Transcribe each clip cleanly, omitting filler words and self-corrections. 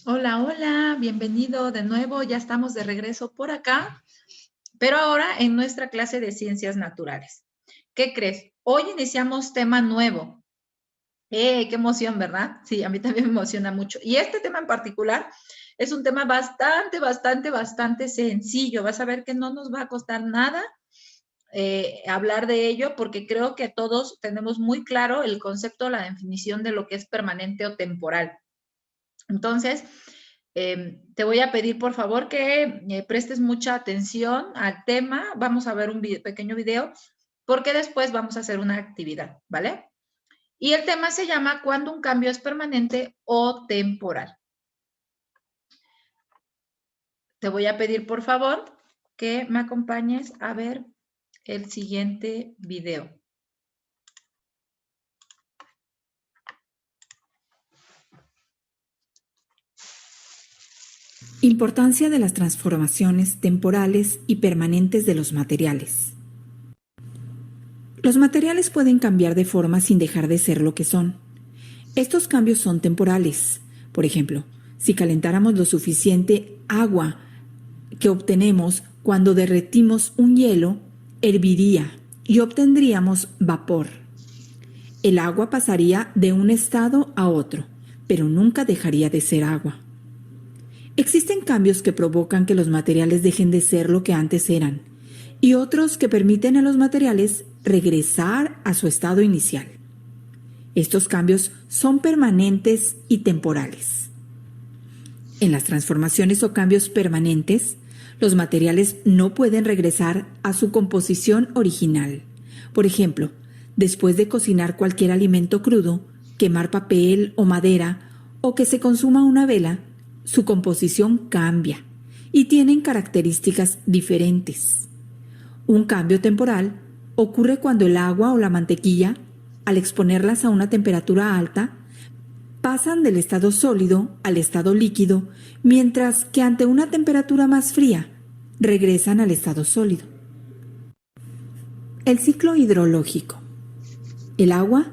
Hola, hola, bienvenido de nuevo. Ya estamos de regreso por acá, pero ahora en nuestra clase de ciencias naturales. ¿Qué crees? Hoy iniciamos tema nuevo. Qué emoción, ¿verdad? Sí, a mí también me emociona mucho. Y este tema en particular es un tema bastante sencillo. Vas a ver que no nos va a costar nada hablar de ello porque creo que todos tenemos muy claro el concepto, la definición de lo que es permanente o temporal. Entonces, te voy a pedir por favor que prestes mucha atención al tema. Vamos a ver un pequeño video porque después vamos a hacer una actividad, ¿vale? Y el tema se llama ¿cuándo un cambio es permanente o temporal? Te voy a pedir por favor que me acompañes a ver el siguiente video. Importancia de las transformaciones temporales y permanentes de los materiales. Los materiales pueden cambiar de forma sin dejar de ser lo que son. Estos cambios son temporales. Por ejemplo, si calentáramos lo suficiente agua que obtenemos cuando derretimos un hielo, herviría y obtendríamos vapor. El agua pasaría de un estado a otro, pero nunca dejaría de ser agua. Existen cambios que provocan que los materiales dejen de ser lo que antes eran, y otros que permiten a los materiales regresar a su estado inicial. Estos cambios son permanentes y temporales. En las transformaciones o cambios permanentes, los materiales no pueden regresar a su composición original. Por ejemplo, después de cocinar cualquier alimento crudo, quemar papel o madera, o que se consuma una vela, su composición cambia y tienen características diferentes. Un cambio temporal ocurre cuando el agua o la mantequilla, al exponerlas a una temperatura alta, pasan del estado sólido al estado líquido, mientras que ante una temperatura más fría, regresan al estado sólido. El ciclo hidrológico. El agua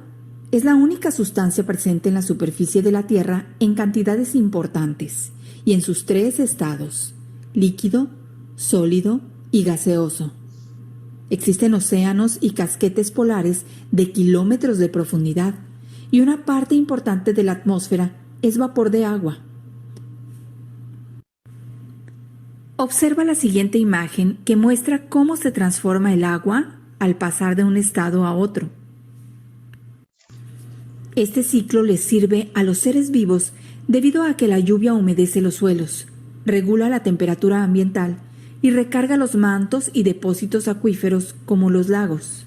es la única sustancia presente en la superficie de la Tierra en cantidades importantes y en sus tres estados: líquido, sólido y gaseoso. Existen océanos y casquetes polares de kilómetros de profundidad, y una parte importante de la atmósfera es vapor de agua. Observa la siguiente imagen que muestra cómo se transforma el agua al pasar de un estado a otro. Este ciclo les sirve a los seres vivos debido a que la lluvia humedece los suelos, regula la temperatura ambiental y recarga los mantos y depósitos acuíferos como los lagos.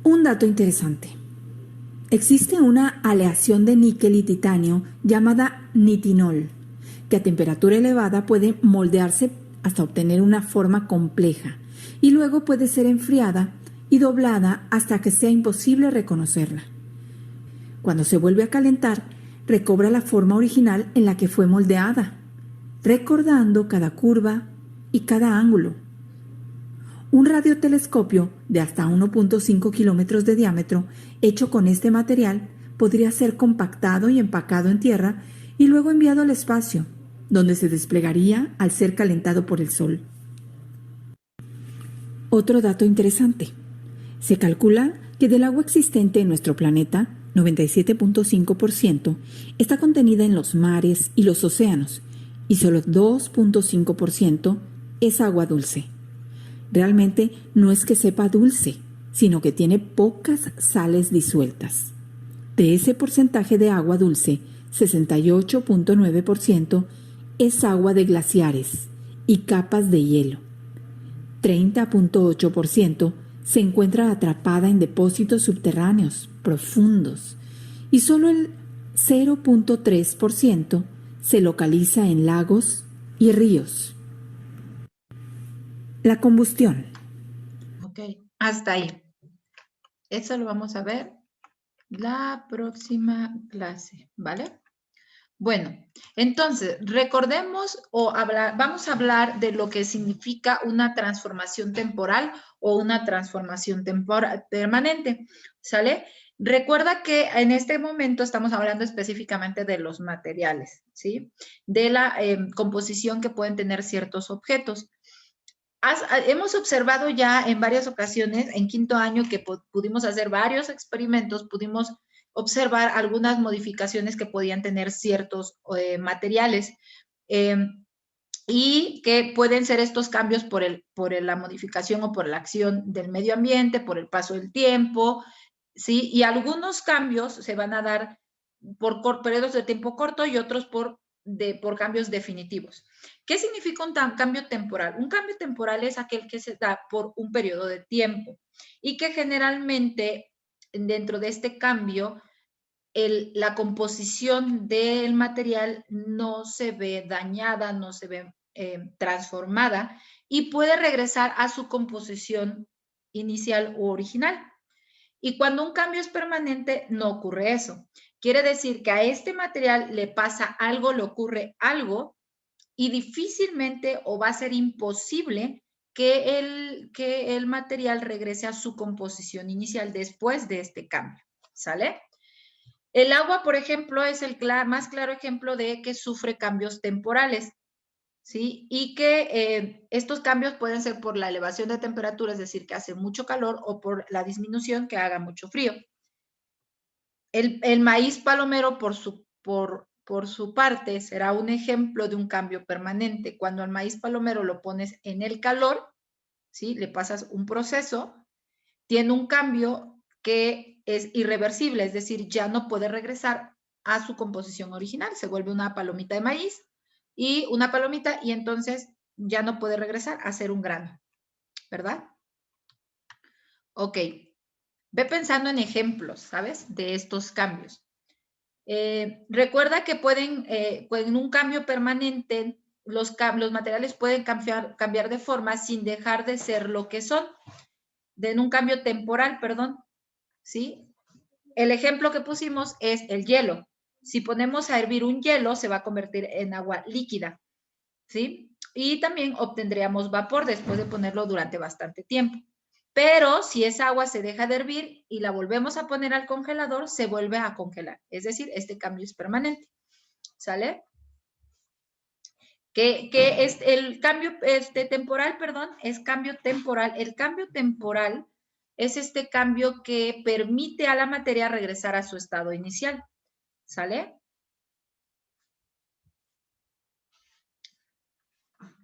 Un dato interesante. Existe una aleación de níquel y titanio llamada nitinol, que a temperatura elevada puede moldearse hasta obtener una forma compleja y luego puede ser enfriada y doblada hasta que sea imposible reconocerla. Cuando se vuelve a calentar, recobra la forma original en la que fue moldeada, recordando cada curva y cada ángulo. Un radiotelescopio de hasta 1.5 kilómetros de diámetro hecho con este material podría ser compactado y empacado en tierra y luego enviado al espacio, donde se desplegaría al ser calentado por el Sol. Otro dato interesante. Se calcula que del agua existente en nuestro planeta, 97.5% está contenida en los mares y los océanos, y solo 2.5% es agua dulce. Realmente no es que sepa dulce, sino que tiene pocas sales disueltas. De ese porcentaje de agua dulce, 68.9% es agua de glaciares y capas de hielo. 30.8% se encuentra atrapada en depósitos subterráneos profundos y solo el 0.3% se localiza en lagos y ríos. La combustión. Ok, hasta ahí. Eso lo vamos a ver la próxima clase, ¿vale? Bueno, entonces, recordemos vamos a hablar de lo que significa una transformación temporal o una transformación permanente, ¿sale? Recuerda que en este momento estamos hablando específicamente de los materiales, ¿sí? De la composición que pueden tener ciertos objetos. Hemos observado ya en varias ocasiones, en quinto año, que pudimos hacer varios experimentos, pudimos observar algunas modificaciones que podían tener ciertos materiales y que pueden ser estos cambios por la modificación o por la acción del medio ambiente, por el paso del tiempo, ¿sí? Y algunos cambios se van a dar por periodos de tiempo corto y otros por cambios definitivos. ¿Qué significa un cambio temporal? Un cambio temporal es aquel que se da por un periodo de tiempo y que generalmente dentro de este cambio la composición del material no se ve dañada, no se ve transformada y puede regresar a su composición inicial o original. Y cuando un cambio es permanente, no ocurre eso. Quiere decir que a este material le pasa algo, le ocurre algo y difícilmente o va a ser imposible que el material regrese a su composición inicial después de este cambio. ¿Sale? El agua, por ejemplo, es el más claro ejemplo de que sufre cambios temporales, ¿sí? Y que estos cambios pueden ser por la elevación de temperatura, es decir, que hace mucho calor, o por la disminución, que haga mucho frío. El maíz palomero, por su parte, será un ejemplo de un cambio permanente. Cuando al maíz palomero lo pones en el calor, ¿sí? Le pasas un proceso, tiene un cambio que es irreversible, es decir, ya no puede regresar a su composición original, se vuelve una palomita de maíz y una palomita y entonces ya no puede regresar a ser un grano, ¿verdad? Ok, ve pensando en ejemplos, ¿sabes? De estos cambios. Recuerda que en un cambio permanente, los materiales pueden cambiar de forma sin dejar de ser lo que son, en un cambio temporal, perdón, ¿sí? El ejemplo que pusimos es el hielo. Si ponemos a hervir un hielo, se va a convertir en agua líquida, ¿sí? Y también obtendríamos vapor después de ponerlo durante bastante tiempo. Pero si esa agua se deja de hervir y la volvemos a poner al congelador, se vuelve a congelar. Es decir, este cambio es permanente. ¿Sale? Que es el cambio temporal, perdón, es cambio temporal. El cambio temporal es este cambio que permite a la materia regresar a su estado inicial. ¿Sale?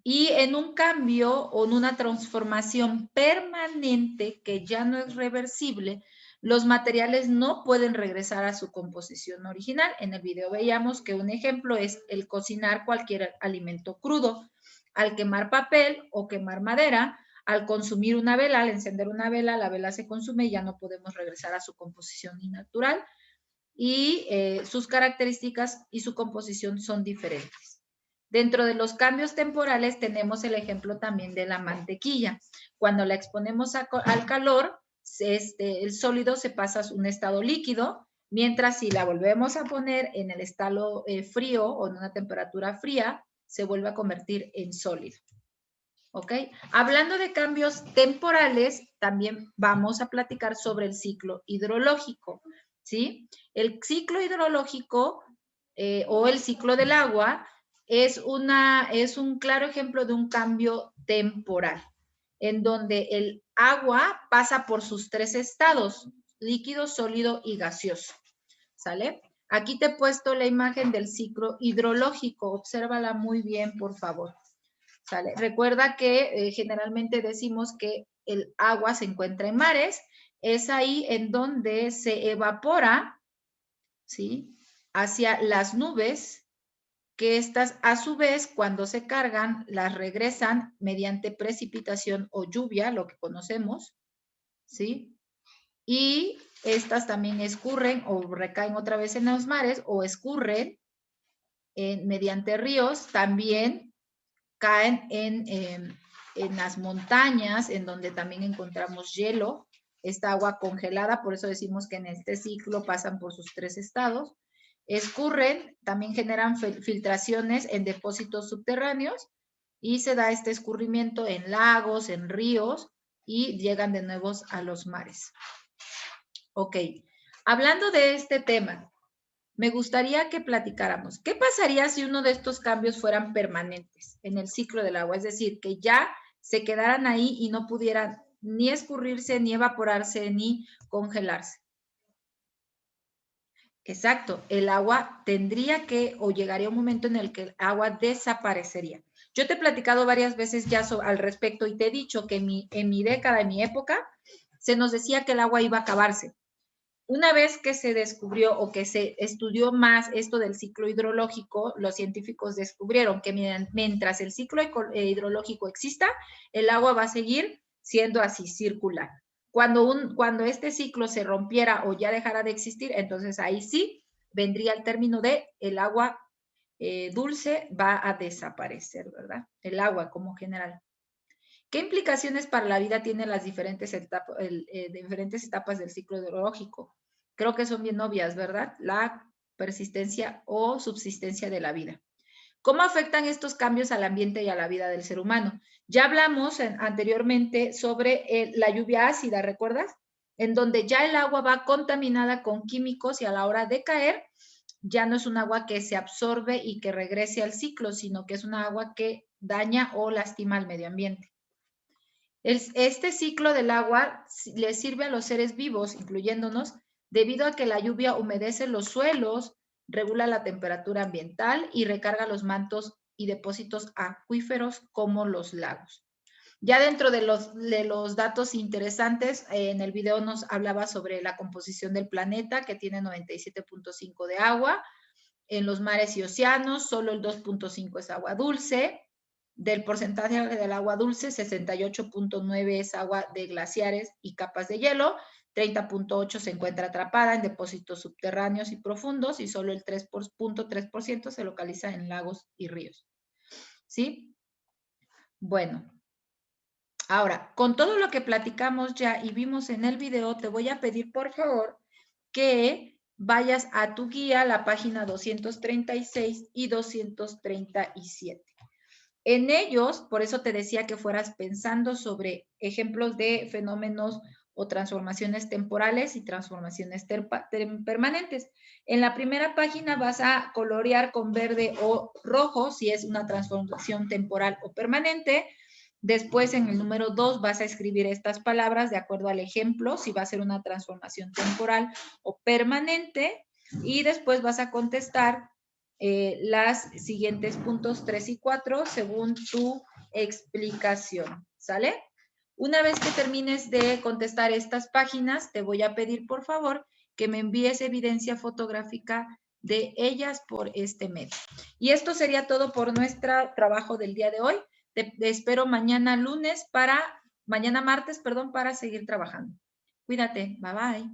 Y en un cambio o en una transformación permanente que ya no es reversible, los materiales no pueden regresar a su composición original. En el video veíamos que un ejemplo es el cocinar cualquier alimento crudo. Al quemar papel o quemar madera, al consumir una vela, al encender una vela, la vela se consume y ya no podemos regresar a su composición natural y sus características y su composición son diferentes. Dentro de los cambios temporales tenemos el ejemplo también de la mantequilla. Cuando la exponemos al calor, el sólido se pasa a un estado líquido, mientras si la volvemos a poner en el estado frío o en una temperatura fría, se vuelve a convertir en sólido. ¿Ok? Hablando de cambios temporales, también vamos a platicar sobre el ciclo hidrológico, ¿sí? El ciclo hidrológico o el ciclo del agua es un claro ejemplo de un cambio temporal, en donde el agua pasa por sus tres estados, líquido, sólido y gaseoso, ¿sale? Aquí te he puesto la imagen del ciclo hidrológico, obsérvala muy bien, por favor. ¿Sale? Recuerda que generalmente decimos que el agua se encuentra en mares, es ahí en donde se evapora, ¿sí? Hacia las nubes, que estas a su vez cuando se cargan las regresan mediante precipitación o lluvia, lo que conocemos, ¿sí? Y estas también escurren o recaen otra vez en los mares o escurren mediante ríos, también caen en las montañas, en donde también encontramos hielo, esta agua congelada, por eso decimos que en este ciclo pasan por sus tres estados. Escurren, también generan filtraciones en depósitos subterráneos y se da este escurrimiento en lagos, en ríos y llegan de nuevo a los mares. Ok, Hablando de este tema, me gustaría que platicáramos. ¿Qué pasaría si uno de estos cambios fueran permanentes en el ciclo del agua? Es decir, que ya se quedaran ahí y no pudieran ni escurrirse, ni evaporarse, ni congelarse. Exacto, el agua tendría que, o llegaría un momento en el que el agua desaparecería. Yo te he platicado varias veces ya al respecto y te he dicho que en mi década, en mi época, se nos decía que el agua iba a acabarse. Una vez que se descubrió o que se estudió más esto del ciclo hidrológico, los científicos descubrieron que mientras el ciclo hidrológico exista, el agua va a seguir siendo así, circular. Cuando este ciclo se rompiera o ya dejara de existir, entonces ahí sí vendría el término de el agua dulce va a desaparecer, ¿verdad? El agua como general. ¿Qué implicaciones para la vida tienen las diferentes etapas del ciclo hidrológico? Creo que son bien obvias, ¿verdad? La persistencia o subsistencia de la vida. ¿Cómo afectan estos cambios al ambiente y a la vida del ser humano? Ya hablamos anteriormente sobre la lluvia ácida, ¿recuerdas? En donde ya el agua va contaminada con químicos y a la hora de caer ya no es un agua que se absorbe y que regrese al ciclo, sino que es una agua que daña o lastima al medio ambiente. Este ciclo del agua le sirve a los seres vivos, incluyéndonos, debido a que la lluvia humedece los suelos, regula la temperatura ambiental y recarga los mantos y depósitos acuíferos como los lagos. Ya dentro de los datos interesantes, en el video nos hablaba sobre la composición del planeta, que tiene 97.5 de agua. En los mares y océanos, solo el 2.5 es agua dulce. Del porcentaje del agua dulce, 68.9 es agua de glaciares y capas de hielo, 30.8 se encuentra atrapada en depósitos subterráneos y profundos y solo el 3.3% se localiza en lagos y ríos. ¿Sí? Bueno, ahora, con todo lo que platicamos ya y vimos en el video, te voy a pedir por favor que vayas a tu guía, la página 236 y 237. En ellos, por eso te decía que fueras pensando sobre ejemplos de fenómenos o transformaciones temporales y transformaciones permanentes. En la primera página vas a colorear con verde o rojo si es una transformación temporal o permanente. Después, en el número 2, vas a escribir estas palabras de acuerdo al ejemplo, si va a ser una transformación temporal o permanente. Y después vas a contestar las siguientes puntos 3 y 4 según tu explicación, ¿sale? Una vez que termines de contestar estas páginas, te voy a pedir, por favor, que me envíes evidencia fotográfica de ellas por este medio. Y esto sería todo por nuestro trabajo del día de hoy. Te espero mañana martes, para seguir trabajando. Cuídate, bye bye.